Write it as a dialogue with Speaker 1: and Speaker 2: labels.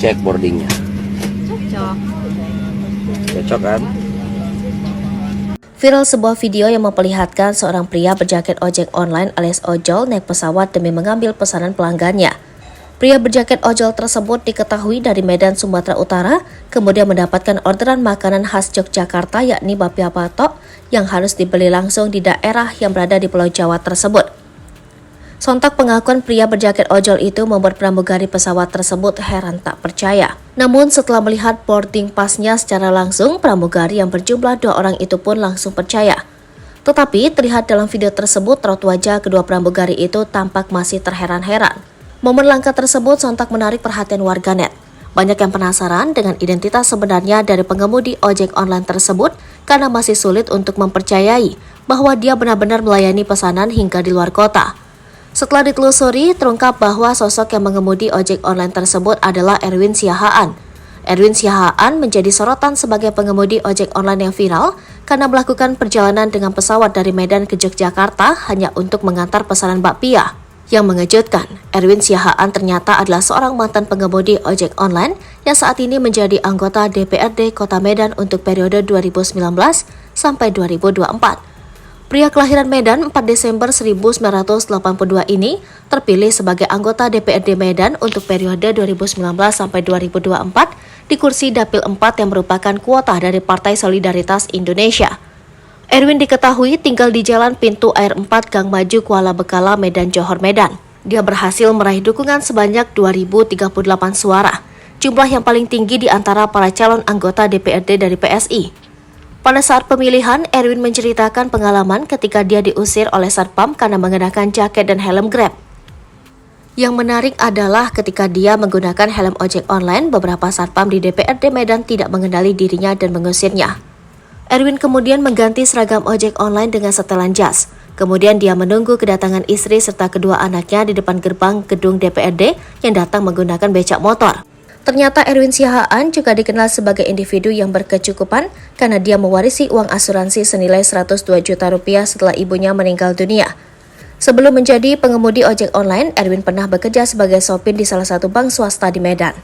Speaker 1: cek boardingnya.
Speaker 2: Cocok.
Speaker 1: Cocok kan?
Speaker 3: Viral sebuah video yang memperlihatkan seorang pria berjaket ojek online alias ojol naik pesawat demi mengambil pesanan pelanggannya. Pria berjaket ojol tersebut diketahui dari Medan, Sumatera Utara, kemudian mendapatkan orderan makanan khas Yogyakarta yakni bapia patok yang harus dibeli langsung di daerah yang berada di Pulau Jawa tersebut. Sontak pengakuan pria berjaket ojol itu membuat pramugari pesawat tersebut heran tak percaya. Namun setelah melihat boarding pass-nya secara langsung, pramugari yang berjumlah 2 orang itu pun langsung percaya. Tetapi terlihat dalam video tersebut raut wajah kedua pramugari itu tampak masih terheran-heran. Momen langka tersebut sontak menarik perhatian warganet. Banyak yang penasaran dengan identitas sebenarnya dari pengemudi ojek online tersebut karena masih sulit untuk mempercayai bahwa dia benar-benar melayani pesanan hingga di luar kota. Setelah ditelusuri, terungkap bahwa sosok yang mengemudi ojek online tersebut adalah Erwin Siahaan. Erwin Siahaan menjadi sorotan sebagai pengemudi ojek online yang viral karena melakukan perjalanan dengan pesawat dari Medan ke Yogyakarta hanya untuk mengantar pesanan bakpia. Yang mengejutkan, Erwin Siahaan ternyata adalah seorang mantan pengemudi ojek online yang saat ini menjadi anggota DPRD Kota Medan untuk periode 2019 sampai 2024. Pria kelahiran Medan 4 Desember 1982 ini terpilih sebagai anggota DPRD Medan untuk periode 2019 sampai 2024 di kursi Dapil 4 yang merupakan kuota dari Partai Solidaritas Indonesia. Erwin diketahui tinggal di Jalan Pintu Air 4 Gang Maju Kuala Bekala, Medan Johor, Medan. Dia berhasil meraih dukungan sebanyak 2038 suara, jumlah yang paling tinggi di antara para calon anggota DPRD dari PSI. Pada saat pemilihan, Erwin menceritakan pengalaman ketika dia diusir oleh Satpam karena mengenakan jaket dan helm Grab. Yang menarik adalah ketika dia menggunakan helm ojek online, beberapa Satpam di DPRD Medan tidak mengenali dirinya dan mengusirnya. Erwin kemudian mengganti seragam ojek online dengan setelan jas. Kemudian dia menunggu kedatangan istri serta kedua anaknya di depan gerbang gedung DPRD yang datang menggunakan becak motor. Ternyata Erwin Siahaan juga dikenal sebagai individu yang berkecukupan karena dia mewarisi uang asuransi senilai 102 juta rupiah setelah ibunya meninggal dunia. Sebelum menjadi pengemudi ojek online, Erwin pernah bekerja sebagai sopir di salah satu bank swasta di Medan.